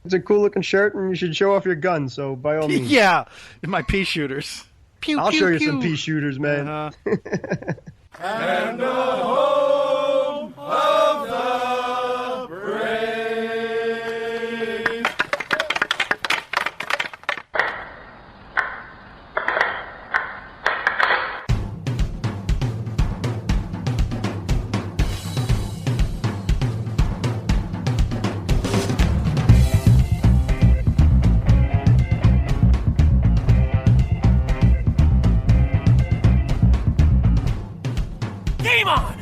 It's a cool looking shirt, and you should show off your gun. So by all means, Yeah, my pea shooters. Pew, I'll pew, show you pew. some pea shooters, man. And the home of the brave. Game on!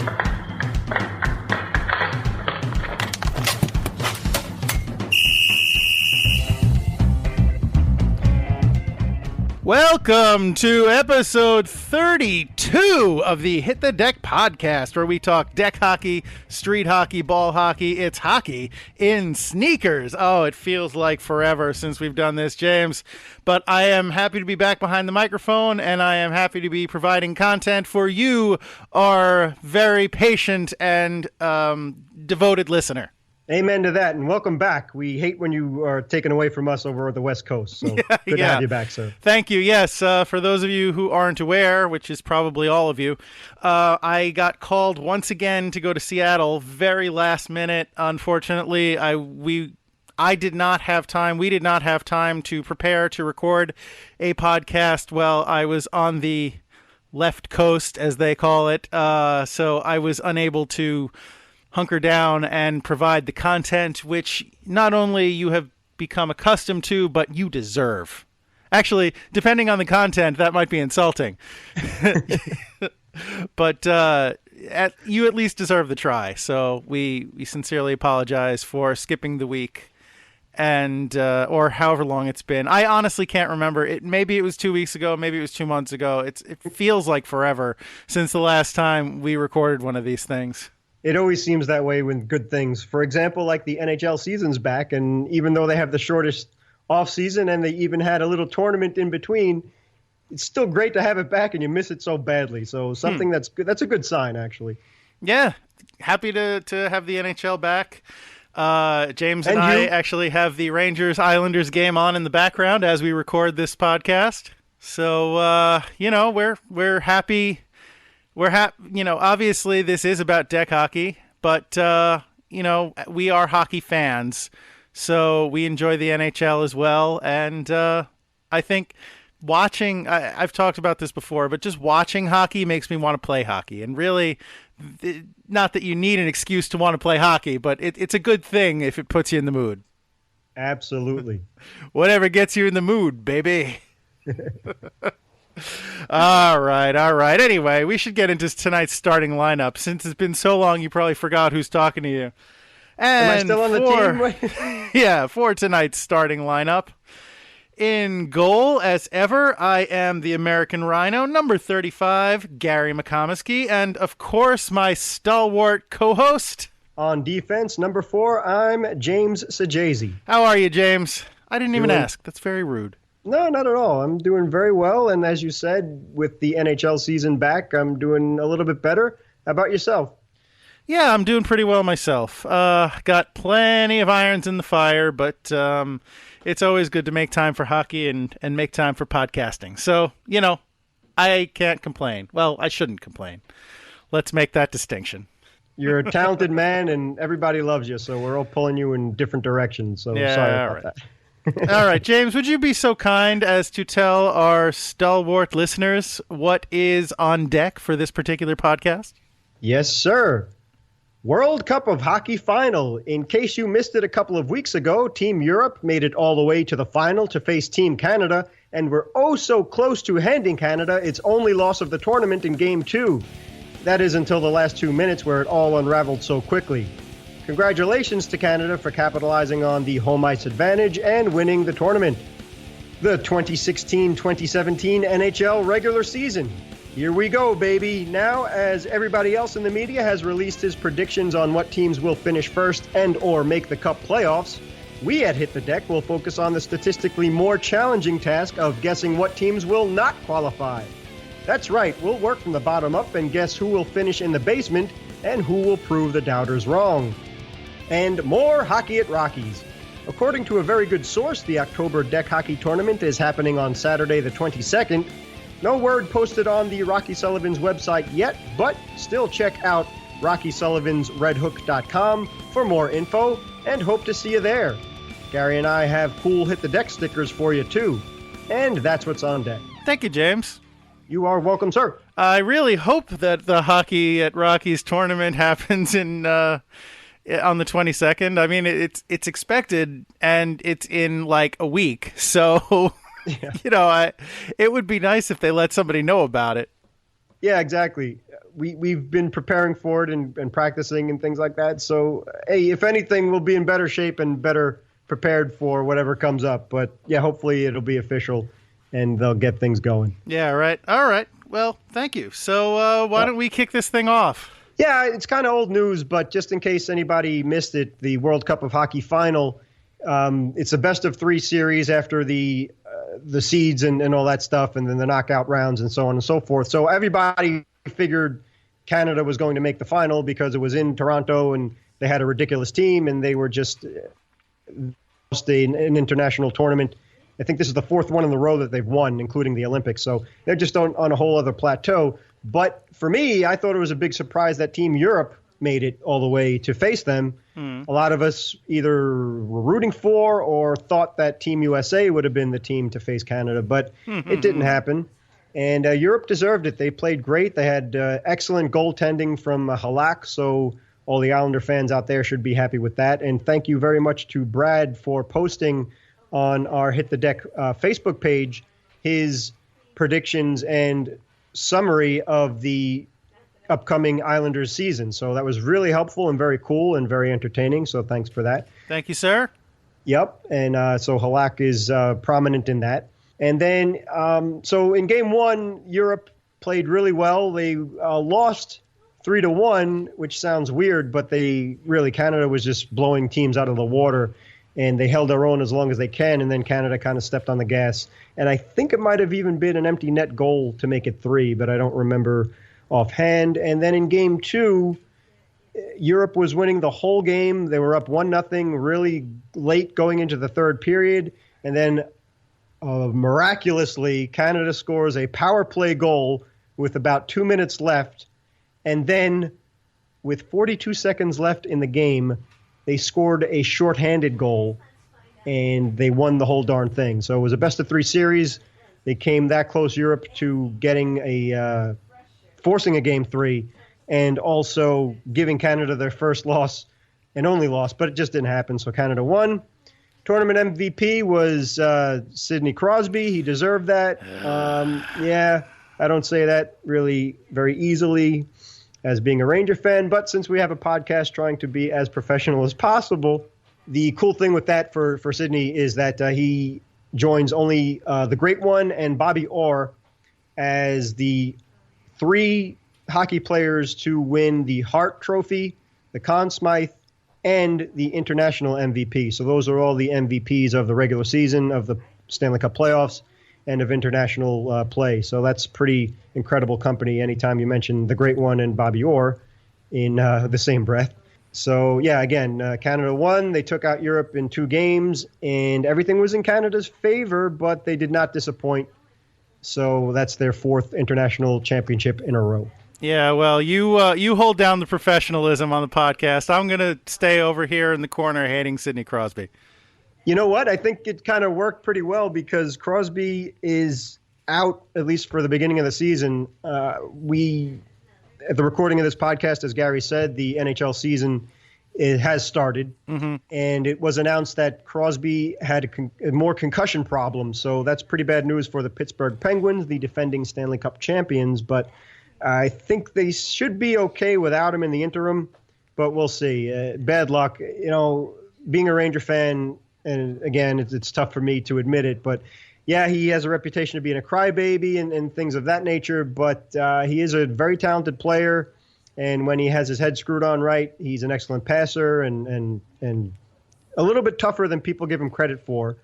Welcome to episode 32 of the Hit the Deck podcast, where we talk deck hockey, street hockey, ball hockey. It's hockey in sneakers. Oh, it feels like forever since we've done this, James. But I am happy to be back behind the microphone, and I am happy to be providing content for you, our very patient and devoted listener. Amen to that, and welcome back. We hate when you are taken away from us over the West Coast, so good to have you back, sir. Thank you. Yes, for those of you who aren't aware, which is probably all of you, I got called once again to go to Seattle, very last minute. Unfortunately, I did not have time. We did not have time to prepare to record a podcast while I was on the left coast, as they call it. So I was unable to hunker down and provide the content which not only you have become accustomed to, but you deserve. Actually, depending on the content, that might be insulting. But you at least deserve the try. So we sincerely apologize for skipping the week and or however long it's been. I honestly can't remember. Maybe it was 2 weeks ago, maybe it was 2 months ago. It feels like forever since the last time we recorded one of these things. It always seems that way with good things. For example, like the NHL season's back, and even though they have the shortest off season and they even had a little tournament in between, it's still great to have it back, and you miss it so badly. So something that's good. That's a good sign, actually. Yeah, happy to have the NHL back. James and And I you. actually have the Rangers-Islanders game on in the background as we record this podcast. So we're happy. We're happy. Obviously this is about deck hockey, but we are hockey fans, so we enjoy the NHL as well. And I think watching, I've talked about this before, but just watching hockey makes me want to play hockey. And really, not that you need an excuse to want to play hockey, but it's a good thing if it puts you in the mood. Absolutely. Whatever gets you in the mood, baby. All right. Anyway, we should get into tonight's starting lineup. Since it's been so long, you probably forgot who's talking to you. And Am I still on the team? Yeah, for tonight's starting lineup. In goal, as ever, I am the American Rhino, number 35, Gary McComiskey, and of course, my stalwart co-host. On defense, number 4, I'm James Sajazi. How are you, James? I didn't even Doing- ask. That's very rude. No, not at all. I'm doing very well, and as you said, with the NHL season back, I'm doing a little bit better. How about yourself? Yeah, I'm doing pretty well myself. Got plenty of irons in the fire, but it's always good to make time for hockey and make time for podcasting. So, I can't complain. Well, I shouldn't complain. Let's make that distinction. You're a talented man, and everybody loves you, so we're all pulling you in different directions, so Yeah, sorry all about right. that. All right, James, would you be so kind as to tell our stalwart listeners what is on deck for this particular podcast? Yes, sir. World Cup of Hockey final. In case you missed it a couple of weeks ago, Team Europe made it all the way to the final to face Team Canada, and were oh so close to handing Canada its only loss of the tournament in Game 2. That is until the last 2 minutes where it all unraveled so quickly. Congratulations to Canada for capitalizing on the home ice advantage and winning the tournament. The 2016-2017 NHL regular season. Here we go, baby. Now, as everybody else in the media has released his predictions on what teams will finish first and or make the Cup playoffs, we at Hit the Deck will focus on the statistically more challenging task of guessing what teams will not qualify. That's right, we'll work from the bottom up and guess who will finish in the basement and who will prove the doubters wrong. And more hockey at Rockies. According to a very good source, the October DEK hockey tournament is happening on Saturday the 22nd. No word posted on the Rocky Sullivan's website yet, but still check out RockySullivansRedHook.com for more info and hope to see you there. Gary and I have cool Hit the Deck stickers for you too. And that's what's on deck. Thank you, James. You are welcome, sir. I really hope that the hockey at Rocky's tournament happens on the 22nd. I mean, it's expected, and it's in like a week. So, yeah. It would be nice if they let somebody know about it. Yeah, exactly. We've been preparing for it and practicing and things like that. So, hey, if anything, we'll be in better shape and better prepared for whatever comes up. But yeah, hopefully it'll be official and they'll get things going. Yeah, right. All right. Well, thank you. So why don't we kick this thing off? Yeah, it's kind of old news, but just in case anybody missed it, the World Cup of Hockey final, it's a best of 3 series after the seeds and all that stuff, and then the knockout rounds and so on and so forth. So everybody figured Canada was going to make the final because it was in Toronto and they had a ridiculous team and they were just an international tournament. I think this is the 4th one in a row that they've won, including the Olympics. So they're just on a whole other plateau. But for me, I thought it was a big surprise that Team Europe made it all the way to face them. A lot of us either were rooting for or thought that Team USA would have been the team to face Canada, but it didn't happen. And Europe deserved it. They played great. They had excellent goaltending from Halak, so all the Islander fans out there should be happy with that. And thank you very much to Brad for posting on our Hit the Deck Facebook page his predictions and summary of the upcoming Islanders season. So that was really helpful and very cool and very entertaining. So thanks for that. Thank you, sir. Yep. And so Halak is prominent in that. And then, so in game 1, Europe played really well. They lost 3-1, which sounds weird, but Canada was just blowing teams out of the water, and they held their own as long as they can, and then Canada kind of stepped on the gas. And I think it might have even been an empty net goal to make it 3, but I don't remember offhand. And then in game 2, Europe was winning the whole game. They were up 1-0 really late going into the 3rd period, and then miraculously, Canada scores a power play goal with about 2 minutes left. And then with 42 seconds left in the game, they scored a shorthanded goal and they won the whole darn thing. So it was a best of 3 series. They came that close, Europe, to getting forcing a game 3 and also giving Canada their first loss and only loss, but it just didn't happen. So Canada won. Tournament MVP was Sidney Crosby. He deserved that. Yeah, I don't say that really very easily as being a Ranger fan, but since we have a podcast trying to be as professional as possible, the cool thing with that for Sidney is that he joins only the Great One and Bobby Orr as the 3 hockey players to win the Hart Trophy, the Conn Smythe, and the International MVP. So those are all the MVPs of the regular season, of the Stanley Cup playoffs, and of international play. So that's pretty incredible company anytime you mention the Great One and Bobby Orr in the same breath. So, yeah, again, Canada won. They took out Europe in 2 games, and everything was in Canada's favor, but they did not disappoint. So that's their 4th international championship in a row. Yeah, well, you hold down the professionalism on the podcast. I'm going to stay over here in the corner hating Sidney Crosby. You know what? I think it kind of worked pretty well because Crosby is out, at least for the beginning of the season. At the recording of this podcast, as Gary said, the NHL season has started, and it was announced that Crosby had more concussion problems. So that's pretty bad news for the Pittsburgh Penguins, the defending Stanley Cup champions. But I think they should be okay without him in the interim, but we'll see. Bad luck. You know, being a Ranger fan, and again, it's tough for me to admit it, but yeah, he has a reputation of being a crybaby and things of that nature, but he is a very talented player, and when he has his head screwed on right, he's an excellent passer and a little bit tougher than people give him credit for.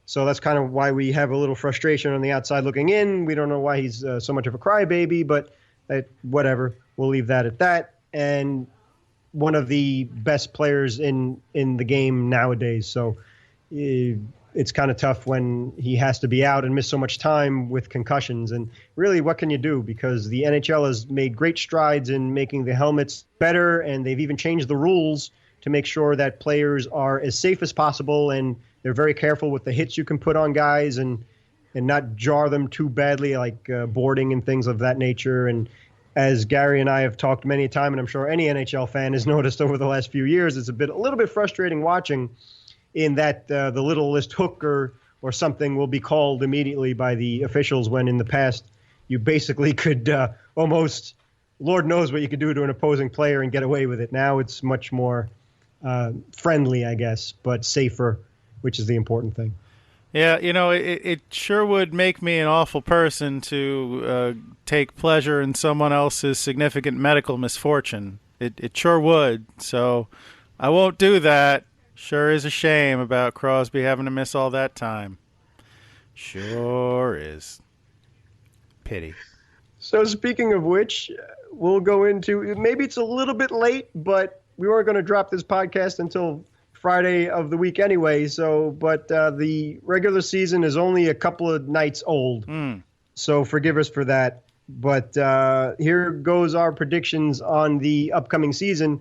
So that's kind of why we have a little frustration on the outside looking in. We don't know why he's so much of a crybaby, but whatever. We'll leave that at that. And one of the best players in the game nowadays. So it's kind of tough when he has to be out and miss so much time with concussions. And really, what can you do? Because the NHL has made great strides in making the helmets better, and they've even changed the rules to make sure that players are as safe as possible, and they're very careful with the hits you can put on guys and not jar them too badly, like boarding and things of that nature. And as Gary and I have talked many a time, and I'm sure any NHL fan has noticed over the last few years, it's a little bit frustrating watching in that the littlest hook or something will be called immediately by the officials, when in the past you basically could almost, Lord knows what you could do to an opposing player and get away with it. Now it's much more friendly, I guess, but safer, which is the important thing. Yeah, it sure would make me an awful person to take pleasure in someone else's significant medical misfortune. It sure would. So I won't do that. Sure is a shame about Crosby having to miss all that time. Sure is. Pity. So speaking of which, we'll go into, maybe it's a little bit late, but we weren't going to drop this podcast until Friday of the week anyway. But the regular season is only a couple of nights old. So forgive us for that. But here goes our predictions on the upcoming season.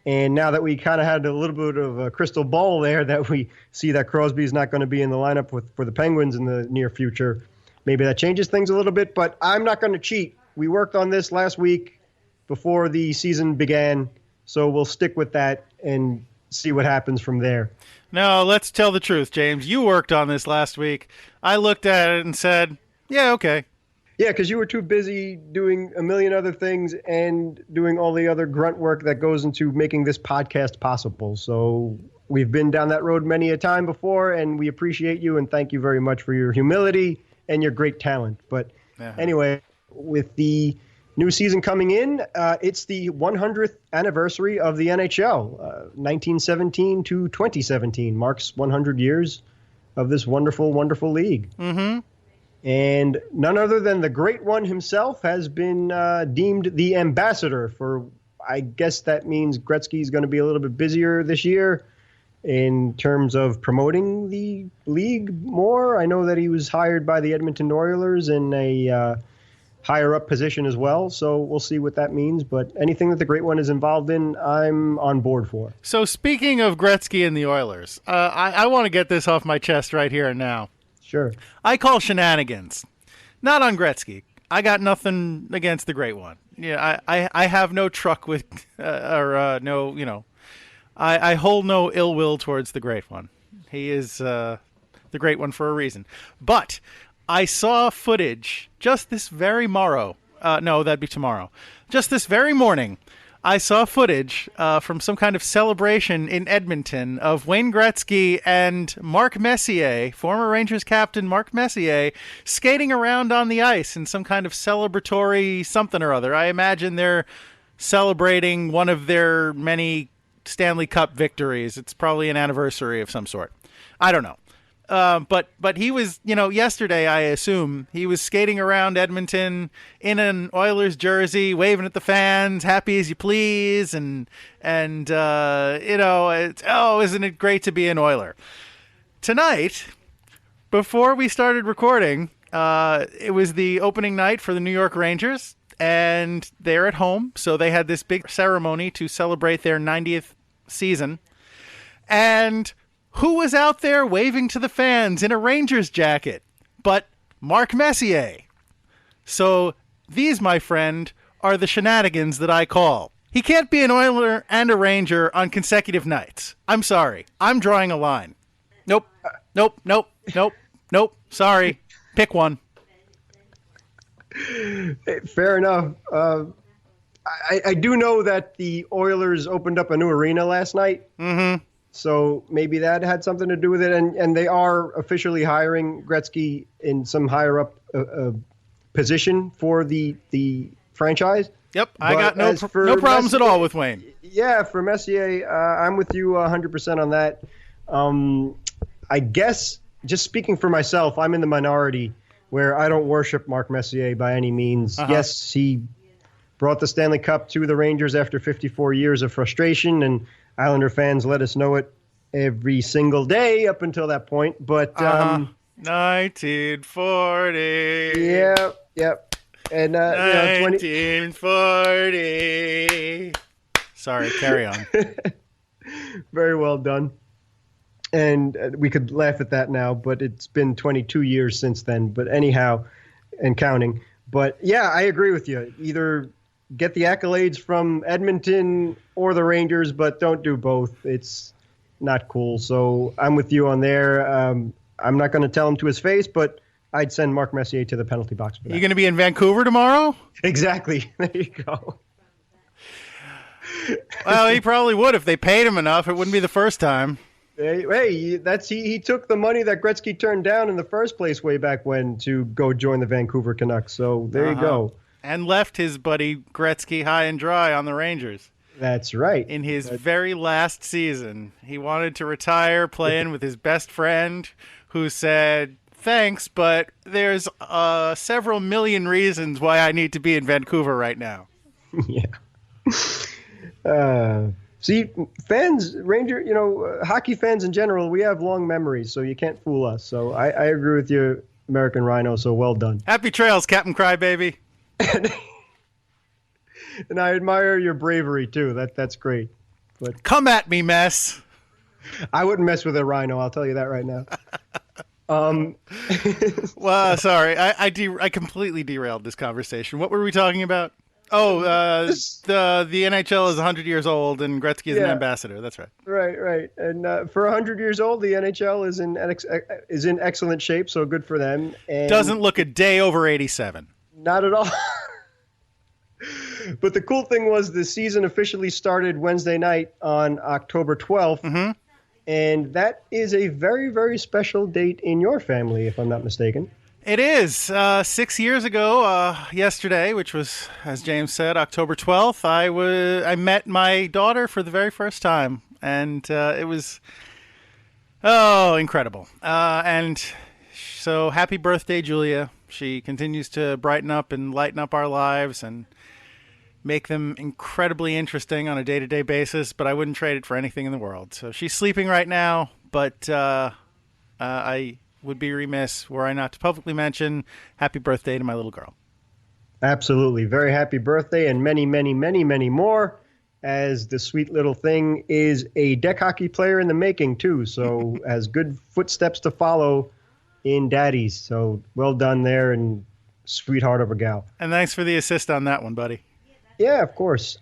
And now that we kind of had a little bit of a crystal ball there, that we see that Crosby is not going to be in the lineup for the Penguins in the near future, maybe that changes things a little bit. But I'm not going to cheat. We worked on this last week before the season began. So we'll stick with that and see what happens from there. No, let's tell the truth, James. You worked on this last week. I looked at it and said, yeah, okay. Yeah, because you were too busy doing a million other things and doing all the other grunt work that goes into making this podcast possible. So we've been down that road many a time before, and we appreciate you and thank you very much for your humility and your great talent. But anyway, with the new season coming in, it's the 100th anniversary of the NHL. 1917 to 2017 marks 100 years of this wonderful, wonderful league. Mm-hmm. And none other than the Great One himself has been deemed the ambassador for, I guess that means Gretzky's going to be a little bit busier this year in terms of promoting the league more. I know that he was hired by the Edmonton Oilers in a higher up position as well. So we'll see what that means. But anything that the Great One is involved in, I'm on board for. So speaking of Gretzky and the Oilers, I want to get this off my chest right here and now. Sure. I call shenanigans. Not on Gretzky. I got nothing against the Great One. Yeah, I have no truck with, I hold no ill will towards the Great One. He is the Great One for a reason. But I saw footage just this very morrow. No, that'd be tomorrow. Just this very morning, I saw footage from some kind of celebration in Edmonton of Wayne Gretzky and Mark Messier, former Rangers captain Mark Messier, skating around on the ice in some kind of celebratory something or other. I imagine they're celebrating one of their many Stanley Cup victories. It's probably an anniversary of some sort. I don't know. But he was, yesterday, I assume, he was skating around Edmonton in an Oilers jersey, waving at the fans, happy as you please. And isn't it great to be an Oiler? Tonight, before we started recording, it was the opening night for the New York Rangers, and they're at home. So they had this big ceremony to celebrate their 90th season. And who was out there waving to the fans in a Rangers jacket but Mark Messier? So these, my friend, are the shenanigans that I call. He can't be an Oiler and a Ranger on consecutive nights. I'm sorry. I'm drawing a line. Nope. Sorry. Pick one. Fair enough. I do know that the Oilers opened up a new arena last night. Mm-hmm. So maybe that had something to do with it. And they are officially hiring Gretzky in some higher up position for the franchise. Yep, I got no problems at all with Wayne. Yeah, for Messier, I'm with you 100% on that. I guess, just speaking for myself, I'm in the minority where I don't worship Mark Messier by any means. Uh-huh. Yes, he brought the Stanley Cup to the Rangers after 54 years of frustration, and Islander fans let us know it every single day up until that point. But 1940. Yep. And 1940. Sorry, carry on. Very well done. And we could laugh at that now, but it's been 22 years since then. But anyhow, and counting. But yeah, I agree with you. Either get the accolades from Edmonton or the Rangers, but don't do both. It's not cool. So I'm with you on there. I'm not going to tell him to his face, but I'd send Mark Messier to the penalty box for that. You going to be in Vancouver tomorrow? Exactly. There you go. Well, he probably would if they paid him enough. It wouldn't be the first time. Hey, he took the money that Gretzky turned down in the first place way back when to go join the Vancouver Canucks. So there you go. And left his buddy Gretzky high and dry on the Rangers. That's right. In his very last season, he wanted to retire playing with his best friend who said, thanks, but there's several million reasons why I need to be in Vancouver right now. Yeah. See, fans, hockey fans in general, we have long memories, so you can't fool us. So I agree with you, American Rhino, so well done. Happy trails, Captain Crybaby. And I admire your bravery, too. That's great. But come at me, mess. I wouldn't mess with a Rhino, I'll tell you that right now. Well, sorry, I completely derailed this conversation. What were we talking about? Oh, the NHL is 100 years old and Gretzky is an ambassador. That's right. Right. And for 100 years old, the NHL is in excellent shape, so good for them. And doesn't look a day over 87. Not at all. But the cool thing was the season officially started Wednesday night on October 12th. Mm-hmm. And that is a very, very special date in your family, if I'm not mistaken. It is. 6 years ago, yesterday, which was, as James said, October 12th, I met my daughter for the very first time. And it was, incredible. And so happy birthday, Julia. She continues to brighten up and lighten up our lives and make them incredibly interesting on a day-to-day basis, but I wouldn't trade it for anything in the world. So she's sleeping right now, but I would be remiss were I not to publicly mention happy birthday to my little girl. Absolutely. Very happy birthday and many, many, many, many more, as the sweet little thing is a deck hockey player in the making, too, so has good footsteps to follow in daddies. So well done there, and sweetheart of a gal. And thanks for the assist on that one, buddy. Yeah, of course.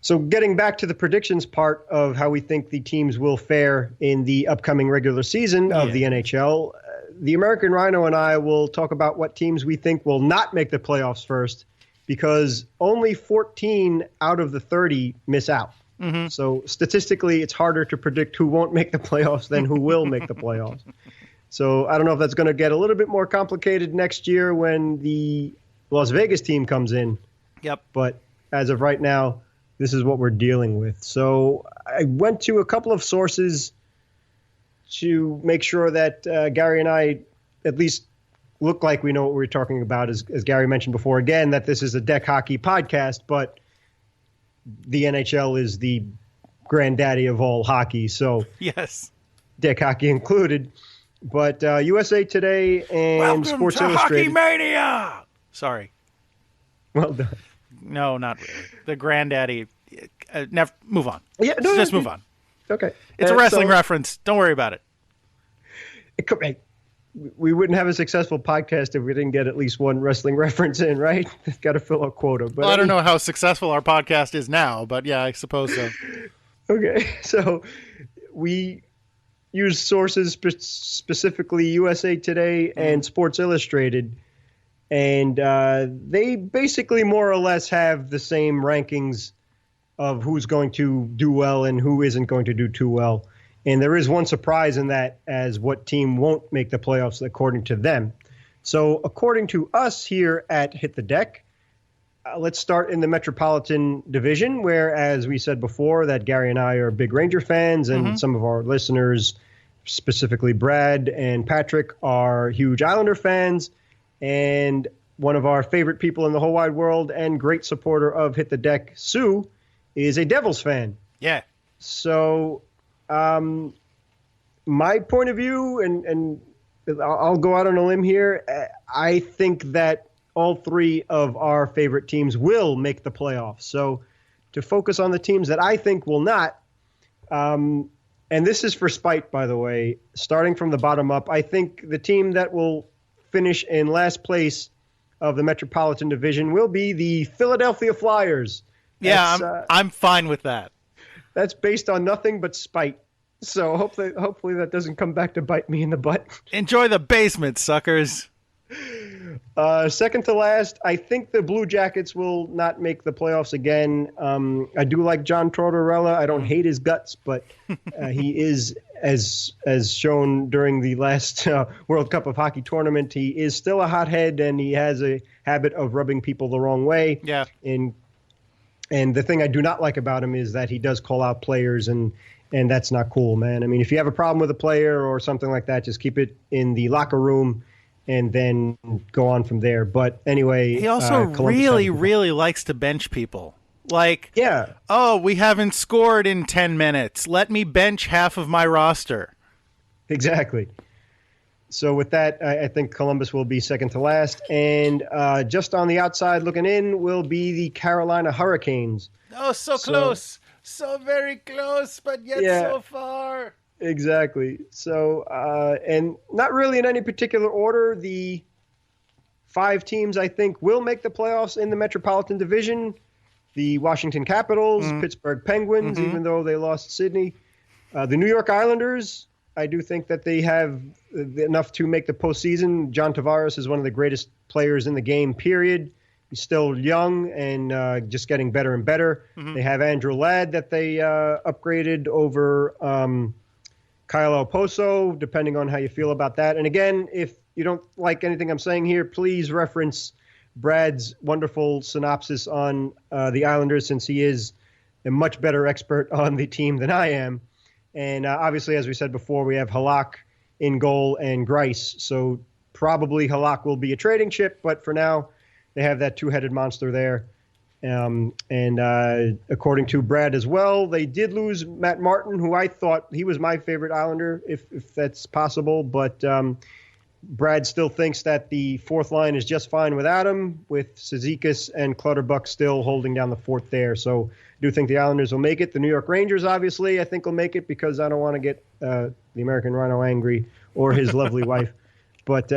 So getting back to the predictions part of how we think the teams will fare in the upcoming regular season of the NHL, the American Rhino and I will talk about what teams we think will not make the playoffs first, because only 14 out of the 30 miss out. Mm-hmm. So statistically, it's harder to predict who won't make the playoffs than who will make the playoffs. So I don't know if that's going to get a little bit more complicated next year when the Las Vegas team comes in. Yep. But as of right now, this is what we're dealing with. So I went to a couple of sources to make sure that Gary and I at least look like we know what we're talking about. As Gary mentioned before, again, that this is a deck hockey podcast, but the NHL is the granddaddy of all hockey. So yes, deck hockey included. But USA Today and welcome Sports to Illustrated. Hockey Mania! Sorry. Well done. No, not really. The granddaddy. Never. Move on. Yeah, no, just move on. Okay. It's a wrestling reference. Don't worry about it. We wouldn't have a successful podcast if we didn't get at least one wrestling reference in, right? Got to fill a quota. But well, I don't know how successful our podcast is now, but yeah, I suppose so. Okay, so we use sources specifically USA Today and Sports Illustrated, and they basically more or less have the same rankings of who's going to do well and who isn't going to do too well. And there is one surprise in that, as what team won't make the playoffs according to them. So according to us here at Hit the Deck, let's start in the Metropolitan Division, where, as we said before, that Gary and I are big Ranger fans, and some of our listeners, specifically Brad and Patrick, are huge Islander fans. And one of our favorite people in the whole wide world and great supporter of Hit the Deck, Sue, is a Devils fan. Yeah. So my point of view, and I'll go out on a limb here, I think that all three of our favorite teams will make the playoffs. So to focus on the teams that I think will not, and this is for spite, by the way, starting from the bottom up, I think the team that will finish in last place of the Metropolitan Division will be the Philadelphia Flyers. Yeah, I'm fine with that. That's based on nothing but spite. So hopefully that doesn't come back to bite me in the butt. Enjoy the basement, suckers. Second to last, I think the Blue Jackets will not make the playoffs again. I do like John Tortorella. I don't hate his guts, but he is, as shown during the last World Cup of Hockey tournament, he is still a hothead, and he has a habit of rubbing people the wrong way. Yeah. And the thing I do not like about him is that he does call out players, and that's not cool, man. I mean, if you have a problem with a player or something like that, just keep it in the locker room and then go on from there. But anyway, he also really likes to bench people. Like, yeah. Oh, we haven't scored in 10 minutes. Let me bench half of my roster. Exactly. So with that, I think Columbus will be second to last. And just on the outside looking in will be the Carolina Hurricanes. Oh, so close. So very close, but yet so far. Exactly. So, and not really in any particular order, the 5 teams I think will make the playoffs in the Metropolitan Division. The Washington Capitals, Pittsburgh Penguins, even though they lost Sydney. The New York Islanders, I do think that they have enough to make the postseason. John Tavares is one of the greatest players in the game, period. He's still young and just getting better and better. They have Andrew Ladd that they upgraded over Kyle Oposo, depending on how you feel about that. And again, if you don't like anything I'm saying here, please reference Brad's wonderful synopsis on the Islanders, since he is a much better expert on the team than I am. And obviously, as we said before, we have Halak in goal and Grice. So probably Halak will be a trading chip, but for now, they have that two-headed monster there. And according to Brad as well, they did lose Matt Martin, who I thought he was my favorite Islander, if that's possible. But Brad still thinks that the fourth line is just fine without him, with Cizikas and Clutterbuck still holding down the fort there. So I do think the Islanders will make it. The New York Rangers, obviously, I think will make it, because I don't want to get the American Rhino angry, or his lovely wife. But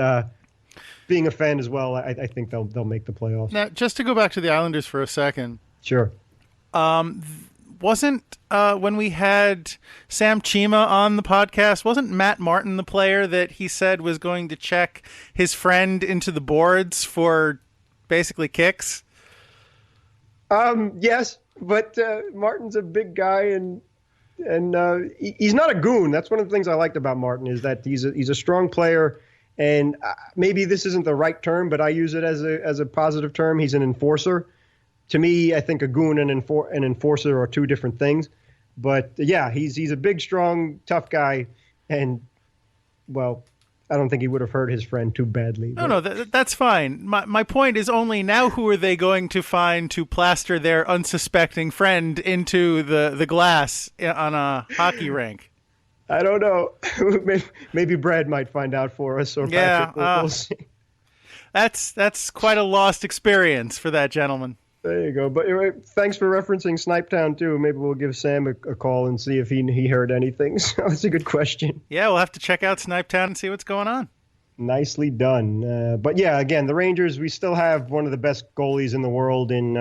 being a fan as well, I think they'll make the playoffs. Now, just to go back to the Islanders for a second. Sure. Wasn't when we had Sam Chima on the podcast, wasn't Matt Martin the player that he said was going to check his friend into the boards for basically kicks? Yes, but Martin's a big guy, and he's not a goon. That's one of the things I liked about Martin, is that he's a strong player. And maybe this isn't the right term, but I use it as a positive term. He's an enforcer. To me, I think a goon and an enforcer are two different things. But yeah, he's a big, strong, tough guy. And, well, I don't think he would have hurt his friend too badly. No, that's fine. My point is only now, who are they going to find to plaster their unsuspecting friend into the glass on a hockey rink? I don't know. Maybe Brad might find out for us, or Patrick. We'll see. That's quite a lost experience for that gentleman. There you go. But thanks for referencing Snipetown too. Maybe we'll give Sam a call and see if he heard anything. So that's a good question. Yeah, we'll have to check out Snipetown and see what's going on. Nicely done. But yeah, again, the Rangers, we still have one of the best goalies in the world in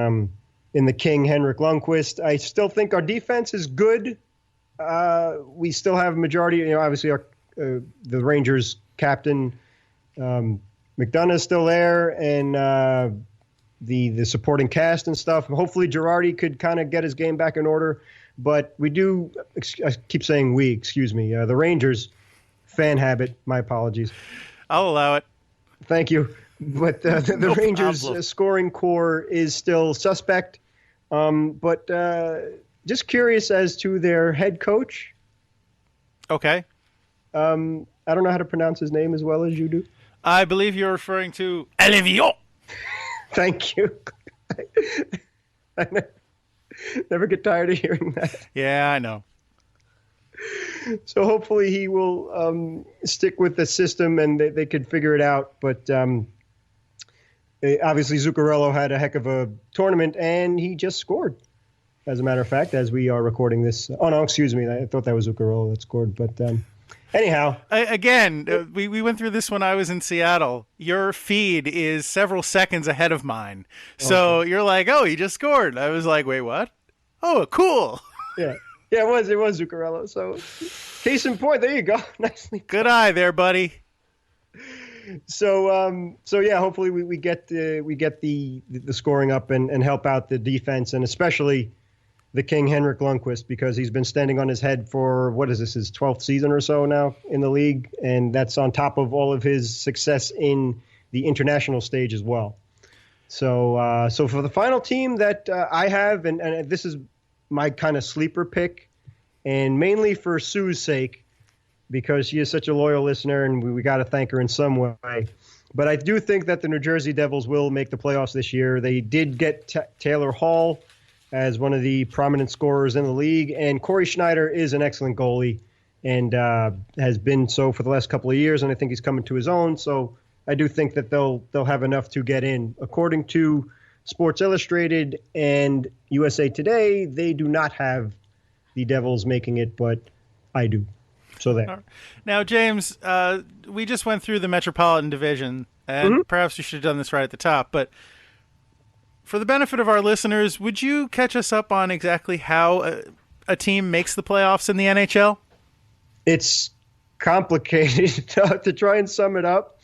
the King, Henrik Lundqvist. I still think our defense is good. We still have a majority, obviously the Rangers captain, McDonough is still there, and the supporting cast and stuff. Hopefully Girardi could kind of get his game back in order, but we do, I keep saying we, excuse me, the Rangers, fan habit, my apologies. I'll allow it. Thank you. But the Rangers scoring core is still suspect, but just curious as to their head coach. Okay. I don't know how to pronounce his name as well as you do. I believe you're referring to Olivier. Thank you. I never get tired of hearing that. Yeah, I know. So hopefully he will stick with the system and they could figure it out. But obviously Zuccarello had a heck of a tournament, and he just scored. As a matter of fact, as we are recording this. Oh, no, excuse me. I thought that was Zuccarello that scored. But anyhow. We went through this when I was in Seattle. Your feed is several seconds ahead of mine. So You're like, oh, he just scored. I was like, wait, what? Oh, cool. Yeah, it was Zuccarello. So case in point, there you go. Nicely done. Good eye there, buddy. So yeah, hopefully we get the scoring up and help out the defense, and especially the King Henrik Lundqvist, because he's been standing on his head for, what is this, his 12th season or so now in the league, and that's on top of all of his success in the international stage as well. So for the final team that I have, and this is my kind of sleeper pick, and mainly for Sue's sake, because she is such a loyal listener, and we got to thank her in some way. But I do think that the New Jersey Devils will make the playoffs this year. They did get Taylor Hall as one of the prominent scorers in the league, and Corey Schneider is an excellent goalie and has been so for the last couple of years, and I think he's coming to his own. So I do think that they'll have enough to get in. According to Sports Illustrated and USA Today, they do not have the Devils making it, but I do. So there. Now, James, we just went through the Metropolitan Division, and perhaps we should have done this right at the top, but for the benefit of our listeners, would you catch us up on exactly how a team makes the playoffs in the NHL? It's complicated. To try and sum it up.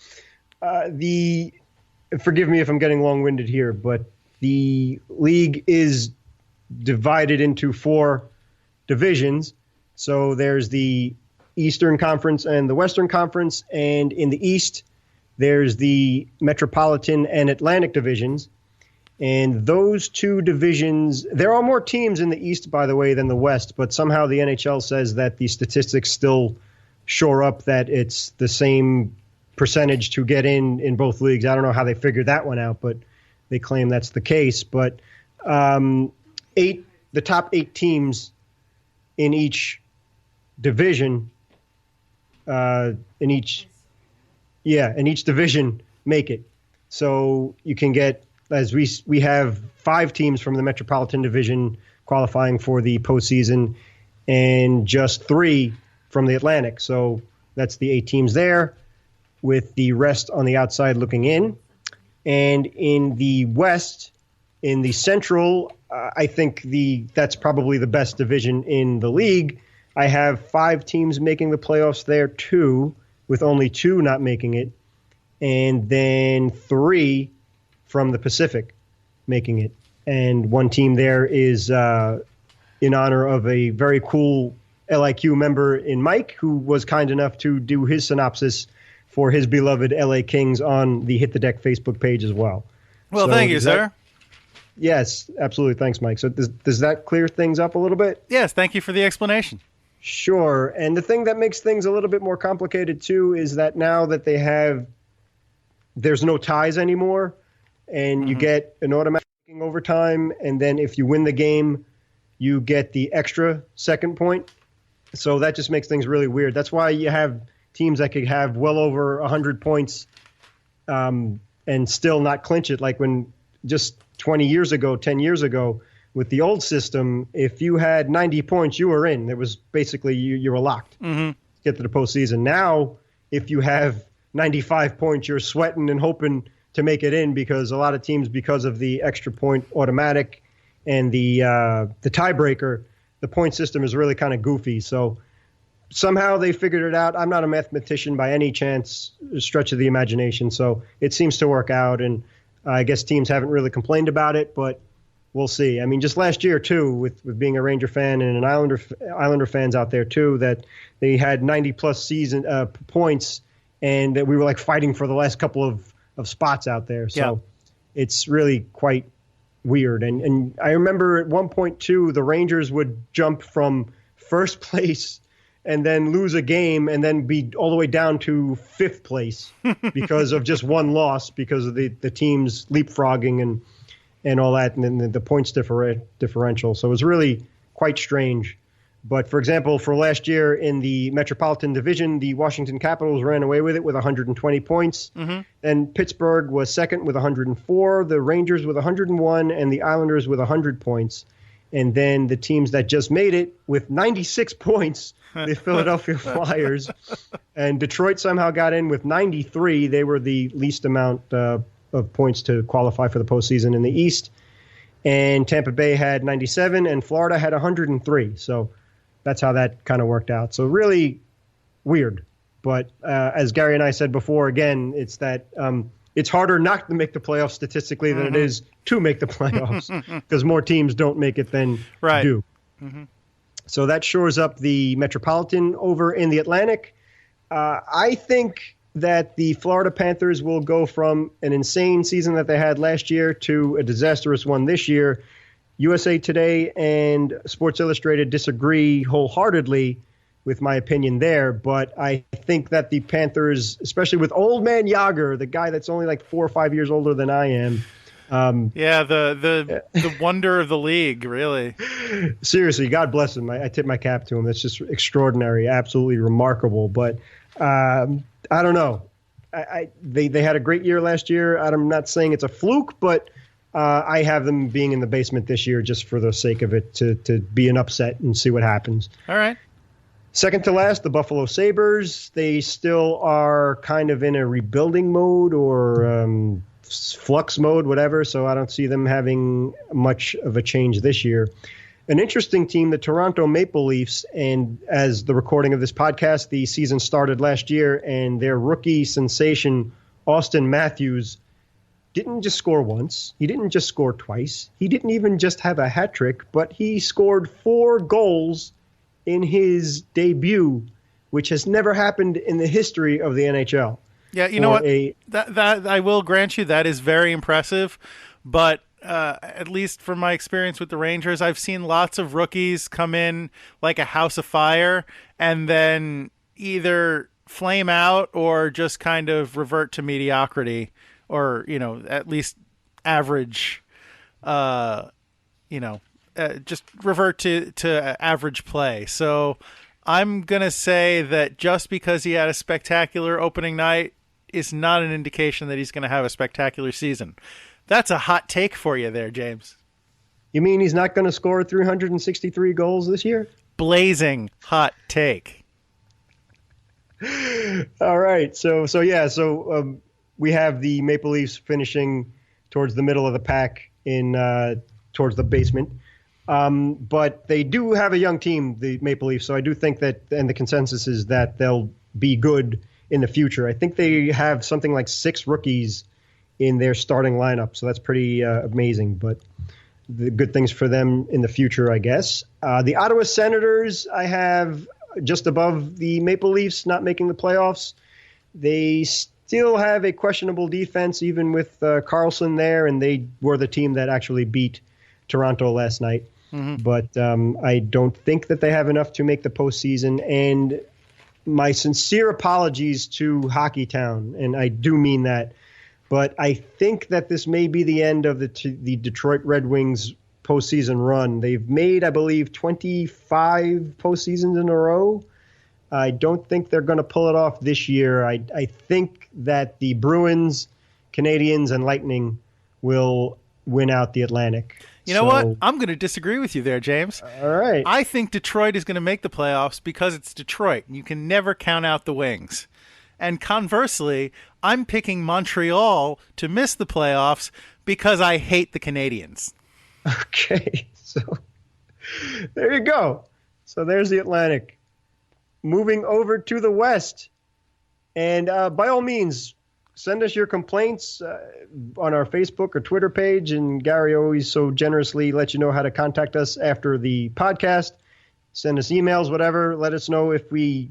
Forgive me if I'm getting long-winded here, but the league is divided into 4 divisions. So there's the Eastern Conference and the Western Conference, and in the East, there's the Metropolitan and Atlantic divisions. And those 2 divisions, there are more teams in the East, by the way, than the West, but somehow the NHL says that the statistics still shore up that it's the same percentage to get in both leagues. I don't know how they figured that one out, but they claim that's the case. But the top 8 teams in each division, in each division make it. So you can get, as we have 5 teams from the Metropolitan Division qualifying for the postseason, and just 3 from the Atlantic. So that's the 8 teams there, with the rest on the outside looking in. And in the West, in the Central, I think that's probably the best division in the league. I have 5 teams making the playoffs there too, with only 2 not making it, and then 3 from the Pacific making it. And 1 team there is in honor of a very cool LIQ member in Mike, who was kind enough to do his synopsis for his beloved LA Kings on the Hit the Deck Facebook page as well. Well, so thank you, sir. Yes, absolutely. Thanks, Mike. So does that clear things up a little bit? Yes, thank you for the explanation. Sure. And the thing that makes things a little bit more complicated, too, is that now that there's no ties anymore, and you get an automatic overtime, and then if you win the game, you get the extra second point. So that just makes things really weird. That's why you have teams that could have well over 100 points and still not clinch it. Like when just 10 years ago, with the old system, if you had 90 points, you were in. It was basically you were locked to get to the postseason. Now, if you have 95 points, you're sweating and hoping to make it in, because a lot of teams, because of the extra point automatic and the tiebreaker, the point system is really kind of goofy. So somehow they figured it out. I'm not a mathematician by any stretch of the imagination, so it seems to work out. And I guess teams haven't really complained about it, but we'll see. I mean, just last year, too, with being a Ranger fan and an Islander fans out there, too, that they had 90-plus season points, and that we were, like, fighting for the last couple of spots out there. So it's really quite weird. And I remember at one point, too, the Rangers would jump from first place and then lose a game and then be all the way down to 5th place because of just one loss, because of the teams leapfrogging and all that, and then the points differential. So it was really quite strange. But for example, for last year in the Metropolitan Division, the Washington Capitals ran away with it with 120 points. And Pittsburgh was second with 104, the Rangers with 101, and the Islanders with 100 points. And then the teams that just made it with 96 points, the Philadelphia Flyers. And Detroit somehow got in with 93. They were the least amount of points to qualify for the postseason in the East. And Tampa Bay had 97, and Florida had 103. So that's how that kind of worked out. So really weird. But as Gary and I said before, again, it's that it's harder not to make the playoffs statistically than it is to make the playoffs because more teams don't make it than do. So that shores up the Metropolitan. Over in the Atlantic, I think that the Florida Panthers will go from an insane season that they had last year to a disastrous one this year. USA Today and Sports Illustrated disagree wholeheartedly with my opinion there, but I think that the Panthers, especially with old man Yager, the guy that's only like 4 or 5 years older than I am. The wonder of the league, really. Seriously, God bless him. I tip my cap to him. That's just extraordinary, absolutely remarkable. But I don't know. They had a great year last year. I'm not saying it's a fluke, but I have them being in the basement this year just for the sake of it, to be an upset and see what happens. All right. Second to last, the Buffalo Sabres. They still are kind of in a rebuilding mode or flux mode, whatever, so I don't see them having much of a change this year. An interesting team, the Toronto Maple Leafs, and as the recording of this podcast, the season started last year, and their rookie sensation, Austin Matthews, didn't just score once. He didn't just score twice. He didn't even just have a hat trick, but he scored 4 goals in his debut, which has never happened in the history of the NHL. Yeah, you know what? That I will grant you that is very impressive, but at least from my experience with the Rangers, I've seen lots of rookies come in like a house of fire and then either flame out or just kind of revert to mediocrity. Or, at least average, just revert to average play. So I'm going to say that just because he had a spectacular opening night is not an indication that he's going to have a spectacular season. That's a hot take for you there, James. You mean he's not going to score 363 goals this year? Blazing hot take. All right. So we have the Maple Leafs finishing towards the middle of the pack towards the basement. But they do have a young team, the Maple Leafs, so I do think that, and the consensus is that they'll be good in the future. I think they have something like 6 rookies in their starting lineup, so that's pretty amazing. But the good things for them in the future, I guess. The Ottawa Senators, I have just above the Maple Leafs, not making the playoffs. They still have a questionable defense, even with Carlson there, and they were the team that actually beat Toronto last night. But I don't think that they have enough to make the postseason. And my sincere apologies to Hockey Town, and I do mean that. But I think that this may be the end of the Detroit Red Wings postseason run. They've made, I believe, 25 postseasons in a row. I don't think they're going to pull it off this year. I think that the Bruins, Canadiens, and Lightning will win out the Atlantic. You know what? I'm going to disagree with you there, James. All right. I think Detroit is going to make the playoffs because it's Detroit. You can never count out the Wings. And conversely, I'm picking Montreal to miss the playoffs because I hate the Canadiens. Okay. So there you go. So there's the Atlantic. Moving over to the West. And by all means, send us your complaints on our Facebook or Twitter page. And Gary always so generously lets you know how to contact us after the podcast. Send us emails, whatever. Let us know if we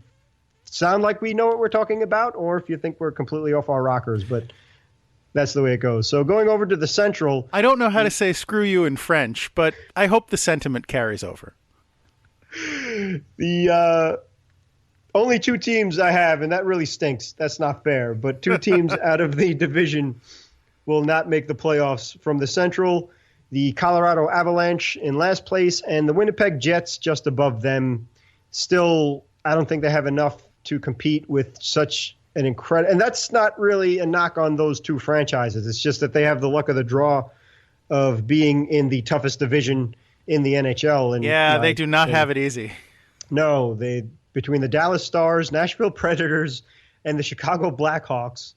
sound like we know what we're talking about or if you think we're completely off our rockers. But that's the way it goes. So going over to the Central. I don't know how to say screw you in French, but I hope the sentiment carries over. The only 2 teams I have, and that really stinks. That's not fair. But 2 teams out of the division will not make the playoffs from the Central. The Colorado Avalanche in last place, and the Winnipeg Jets just above them. Still, I don't think they have enough to compete with such an incredible. And that's not really a knock on those two franchises. It's just that they have the luck of the draw of being in the toughest division in the NHL. And yeah, they do not have it easy. No, between the Dallas Stars, Nashville Predators, and the Chicago Blackhawks,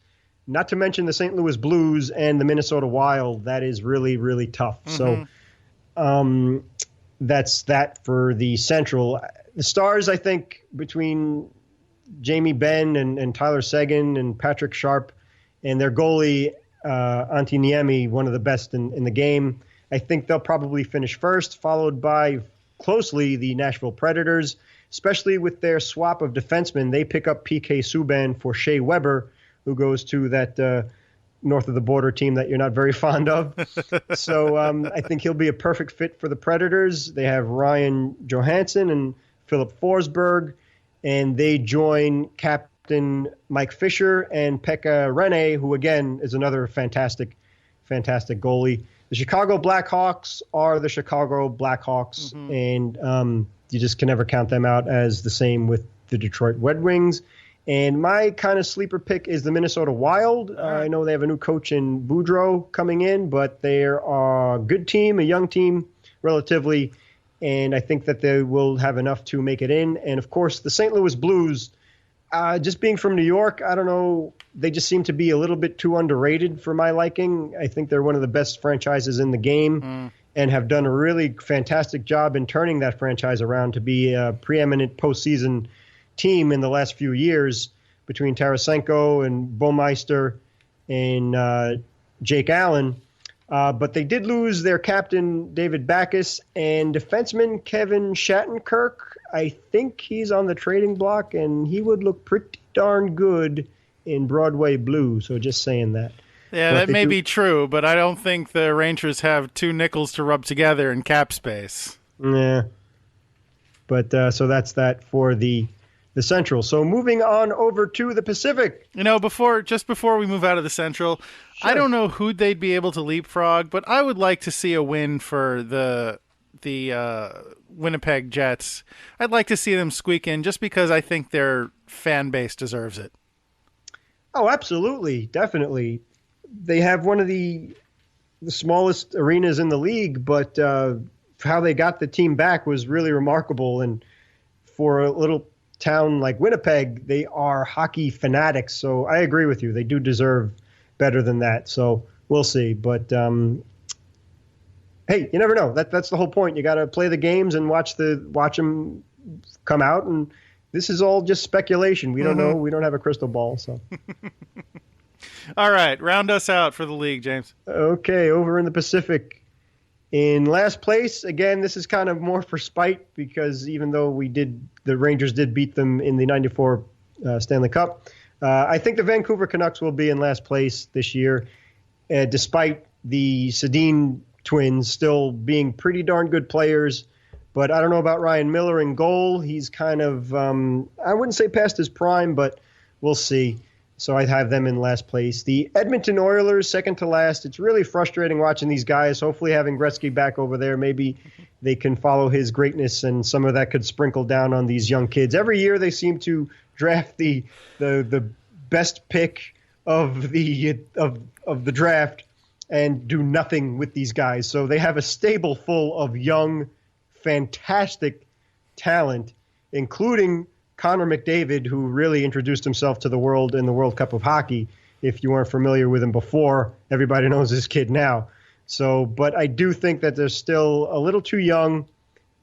not to mention the St. Louis Blues and the Minnesota Wild, that is really, really tough. Mm-hmm. So that's that for the Central. The Stars, I think, between Jamie Benn and Tyler Seguin and Patrick Sharp and their goalie, Antti Niemi, one of the best in the game, I think they'll probably finish first, followed by closely the Nashville Predators, especially with their swap of defensemen. They pick up PK Subban for Shea Weber, who goes to that north of the border team that you're not very fond of. So I think he'll be a perfect fit for the Predators. They have Ryan Johansson and Philip Forsberg, and they join Captain Mike Fisher and Pekka Rinne, who, again, is another fantastic goalie. The Chicago Blackhawks are the Chicago Blackhawks, and you just can never count them out as the same with the Detroit Red Wings. And my kind of sleeper pick is the Minnesota Wild. I know they have a new coach in Boudreau coming in, but they're a good team, a young team relatively, and I think that they will have enough to make it in. And, of course, the St. Louis Blues, just being from New York, I don't know, they just seem to be a little bit too underrated for my liking. I think they're one of the best franchises in the game and have done a really fantastic job in turning that franchise around to be a preeminent postseason team in the last few years between Tarasenko and Baumeister and Jake Allen. But they did lose their captain, David Backes, and defenseman Kevin Shattenkirk. I think he's on the trading block, and he would look pretty darn good in Broadway blue. So just saying that. Yeah, that may be true, but I don't think the Rangers have two nickels to rub together in cap space. Yeah. But so that's that for the Central. So moving on over to the Pacific. You know, before we move out of the Central, sure. I don't know who they'd be able to leapfrog, but I would like to see a win for the Winnipeg Jets. I'd like to see them squeak in just because I think their fan base deserves it. Oh, absolutely. Definitely. They have one of the smallest arenas in the league, but how they got the team back was really remarkable. And for a little town like Winnipeg, they are hockey fanatics. So I agree with you. They do deserve better than that. So we'll see. But hey, you never know. That's the whole point. You got to play the games and watch them come out. And this is all just speculation. We don't know. We don't have a crystal ball. So. All right, round us out for the league, James. Okay, over in the Pacific. In last place, again, this is kind of more for spite because even though the Rangers did beat them in the 94 Stanley Cup, I think the Vancouver Canucks will be in last place this year, despite the Sedin twins still being pretty darn good players. But I don't know about Ryan Miller in goal. He's kind of, I wouldn't say past his prime, but we'll see. So I have them in last place. The Edmonton Oilers, second to last. It's really frustrating watching these guys. Hopefully having Gretzky back over there, maybe they can follow his greatness, and some of that could sprinkle down on these young kids. Every year they seem to draft the best pick of the draft and do nothing with these guys. So they have a stable full of young, fantastic talent, including Connor McDavid, who really introduced himself to the world in the World Cup of Hockey. If you weren't familiar with him before, everybody knows this kid now. So, but I do think that they're still a little too young,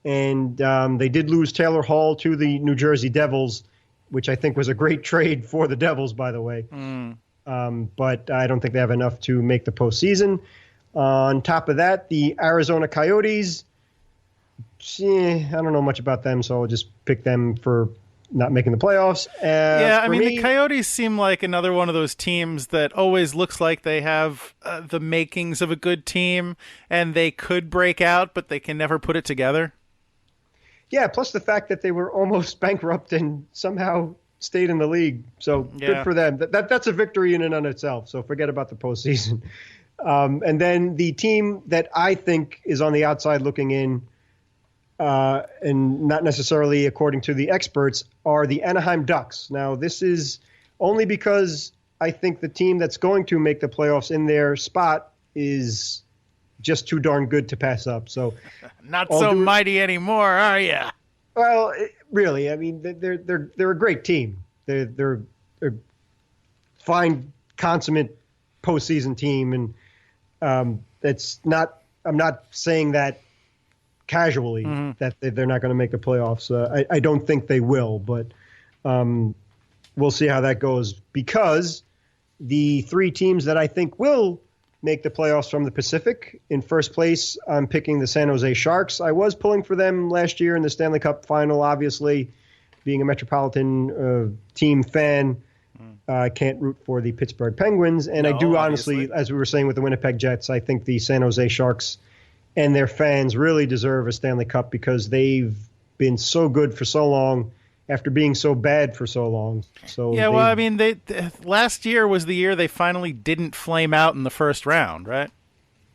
and they did lose Taylor Hall to the New Jersey Devils, which I think was a great trade for the Devils, by the way. But I don't think they have enough to make the postseason. On top of that, the Arizona Coyotes, I don't know much about them, so I'll just pick them for not making the playoffs. The Coyotes seem like another one of those teams that always looks like they have the makings of a good team, and they could break out, but they can never put it together. Yeah, plus the fact that they were almost bankrupt and somehow stayed in the league. So good for them. That's a victory in and on itself, so forget about the postseason. And then the team that I think is on the outside looking in, and not necessarily according to the experts, are the Anaheim Ducks. Now, this is only because I think the team that's going to make the playoffs in their spot is just too darn good to pass up. So, not so mighty anymore, are you? Well, really, I mean, they're a great team. They're a fine, consummate postseason team, and it's not. I'm not saying that casually that they're not going to make the playoffs. I don't think they will, but we'll see how that goes, because the three teams that I think will make the playoffs from the Pacific, in first place, I'm picking the San Jose Sharks. I was pulling for them last year in the Stanley Cup final, obviously. Being a Metropolitan team fan, I can't root for the Pittsburgh Penguins. And I do honestly, as we were saying with the Winnipeg Jets, I think the San Jose Sharks and their fans really deserve a Stanley Cup, because they've been so good for so long after being so bad for so long. So yeah, well, I mean, last year was the year they finally didn't flame out in the first round, right?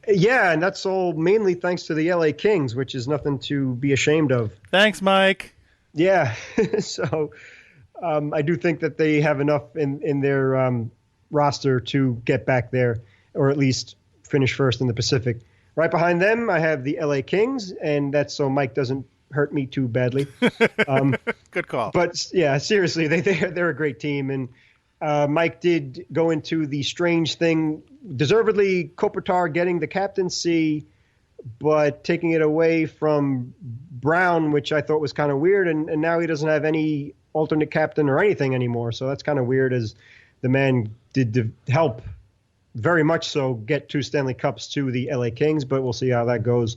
Yeah, and that's all mainly thanks to the LA Kings, which is nothing to be ashamed of. Thanks, Mike. Yeah, so I do think that they have enough in their roster to get back there, or at least finish first in the Pacific. Right behind them, I have the LA Kings, and that's so Mike doesn't hurt me too badly. Good call. But yeah, seriously, they're a great team, and Mike did go into the strange thing, deservedly Kopitar getting the captaincy, but taking it away from Brown, which I thought was kind of weird, and now he doesn't have any alternate captain or anything anymore. So that's kind of weird, as the man did help very much so get 2 Stanley Cups to the LA Kings, but we'll see how that goes.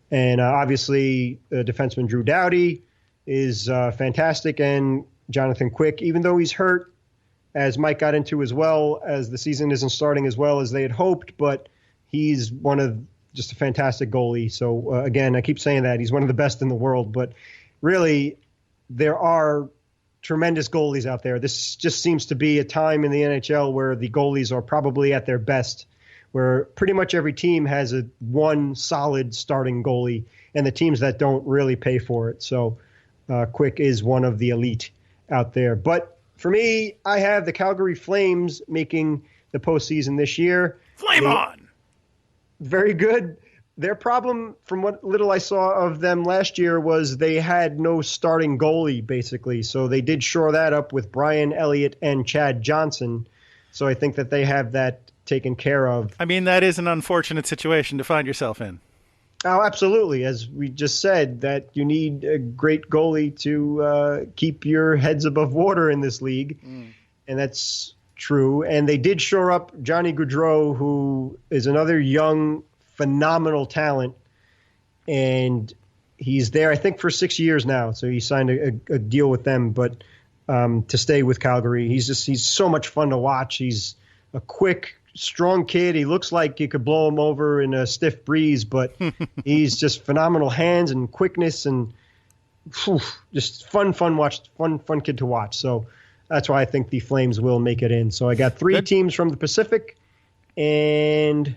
And obviously, defenseman Drew Doughty is fantastic, and Jonathan Quick, even though he's hurt, as Mike got into as well, as the season isn't starting as well as they had hoped, but he's just a fantastic goalie. So, again, I keep saying that. He's one of the best in the world, but really, there are tremendous goalies out there. This just seems to be a time in the NHL where the goalies are probably at their best, where pretty much every team has one solid starting goalie, and the teams that don't really pay for it. So Quick is one of the elite out there. But for me, I have the Calgary Flames making the postseason this year. Flame on! Very good. Their problem, from what little I saw of them last year, was they had no starting goalie, basically. So they did shore that up with Brian Elliott and Chad Johnson. So I think that they have that taken care of. I mean, that is an unfortunate situation to find yourself in. Oh, absolutely. As we just said, that you need a great goalie to keep your heads above water in this league. And that's true. And they did shore up Johnny Gaudreau, who is another young, phenomenal talent. And he's there, I think, for 6 years now. So he signed a deal with them, but to stay with Calgary. He's so much fun to watch. He's a quick, strong kid. He looks like you could blow him over in a stiff breeze, but he's just phenomenal hands and quickness, and just fun kid to watch. So that's why I think the Flames will make it in. So I got 3 teams from the Pacific and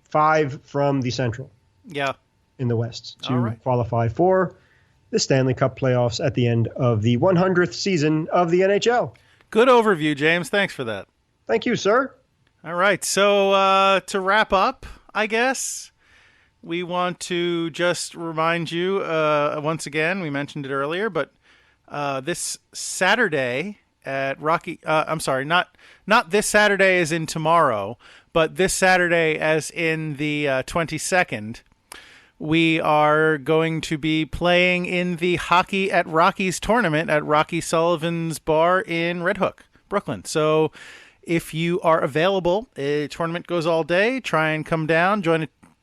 5 from the Central. Yeah. In the West to qualify for the Stanley Cup playoffs at the end of the 100th season of the NHL. Good overview, James. Thanks for that. Thank you, sir. All right. So to wrap up, I guess, we want to just remind you once again, we mentioned it earlier, but this Saturday at Rocky, I'm sorry, not this Saturday as in tomorrow, but this Saturday as in the 22nd, we are going to be playing in the Hockey at Rockies tournament at Rocky Sullivan's Bar in Red Hook, Brooklyn. So if you are available, a tournament goes all day. Try and come down,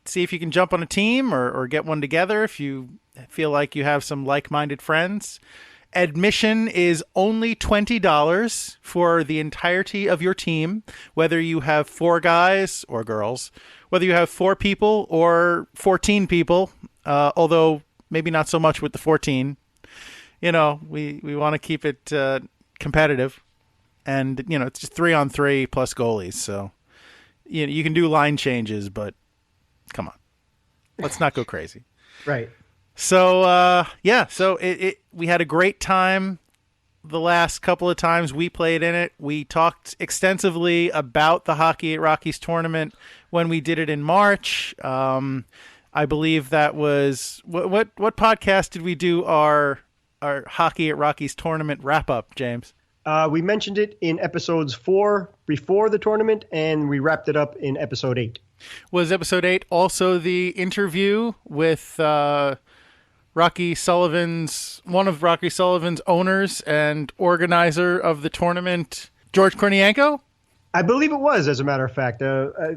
see if you can jump on a team or get one together if you feel like you have some like-minded friends. Admission is only $20 for the entirety of your team, whether you have 4 guys or girls, whether you have 4 people or 14 people, although maybe not so much with the 14. You know, we want to keep it competitive. And, you know, it's just 3-on-3 plus goalies. So you can do line changes, but come on, let's not go crazy. Right. So so we had a great time the last couple of times we played in it. We talked extensively about the Hockey at Rockies tournament when we did it in March. I believe that was what podcast did we do our Hockey at Rockies tournament wrap up, James? We mentioned it in episodes 4 before the tournament, and we wrapped it up in episode 8. Was episode 8 also the interview with one of Rocky Sullivan's owners and organizer of the tournament, George Kornienko? I believe it was, as a matter of fact. I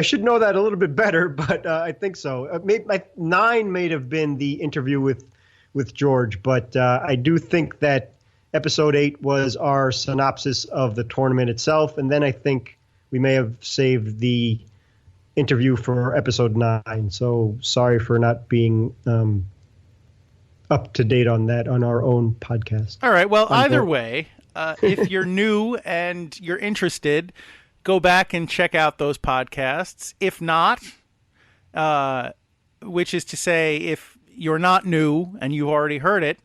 should know that a little bit better, but I think so. 9 may have been the interview with George, but I do think that episode 8 was our synopsis of the tournament itself, and then I think we may have saved the interview for episode 9. So sorry for not being up to date on that on our own podcast. All right. Well, either way, if you're new and you're interested, go back and check out those podcasts. If not, which is to say, if you're not new and you've already heard it,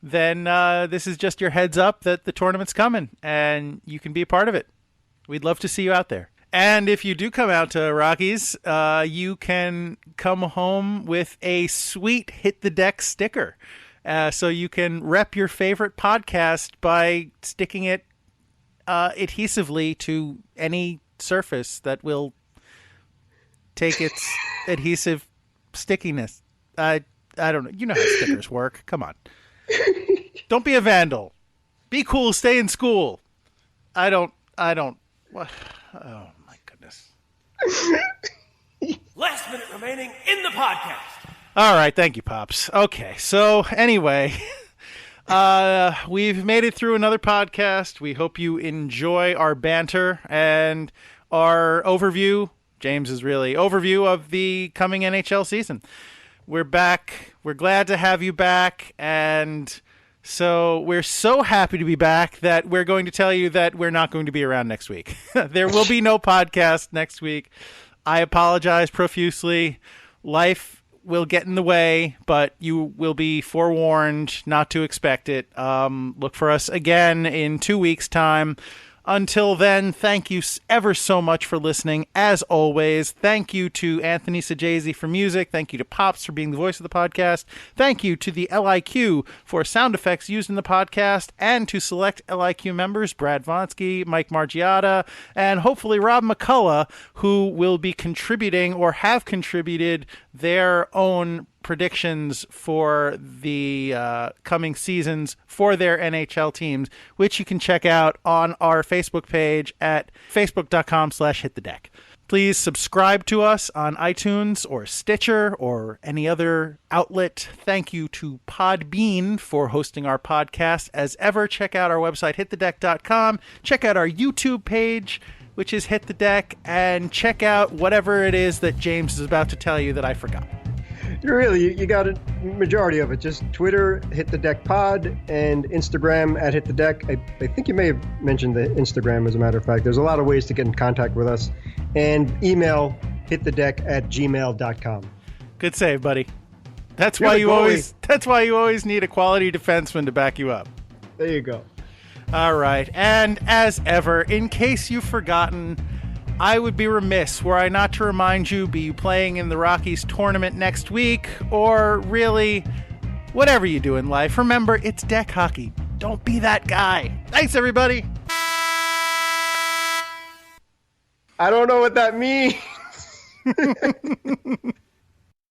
then this is just your heads up that the tournament's coming and you can be a part of it. We'd love to see you out there. And if you do come out to Rockies, you can come home with a sweet Hit the Deck sticker. So you can rep your favorite podcast by sticking it adhesively to any surface that will take its adhesive stickiness. I don't know. You know how stickers work. Come on. Don't be a vandal. Be cool. Stay in school. I don't. What? Oh, my goodness. Last minute remaining in the podcast. All right. Thank you, Pops. Okay. So anyway, we've made it through another podcast. We hope you enjoy our banter and our overview. James's really overview of the coming NHL season. We're back. We're glad to have you back. And so we're so happy to be back that we're going to tell you that we're not going to be around next week. There will be no podcast next week. I apologize profusely. Life will get in the way, but you will be forewarned not to expect it. Look for us again in 2 weeks' time. Until then, thank you ever so much for listening. As always, thank you to Anthony Sajazi for music. Thank you to Pops for being the voice of the podcast. Thank you to the LIQ for sound effects used in the podcast, and to select LIQ members, Brad Vonsky, Mike Margiotta, and hopefully Rob McCullough, who will be contributing or have contributed their own predictions for the coming seasons for their NHL teams, which you can check out on our Facebook page at facebook.com/hitthedeck. Please subscribe to us on iTunes or Stitcher or any other outlet. Thank you to Podbean for hosting our podcast. As ever, check out our website, hitthedeck.com. Check out our YouTube page, which is Hit the Deck, and check out whatever it is that James is about to tell you that I forgot. You got a majority of it. Just Twitter, Hit the Deck Pod, and Instagram at Hit the Deck. I think you may have mentioned the Instagram, as a matter of fact. There's a lot of ways to get in contact with us. And email hitthedeck@gmail.com. Good save, buddy. That's why you always need a quality defenseman to back you up. There you go. All right. And as ever, in case you've forgotten, I would be remiss were I not to remind you, be you playing in the Rockies tournament next week, or really, whatever you do in life, remember, it's deck hockey. Don't be that guy. Thanks, everybody. I don't know what that means.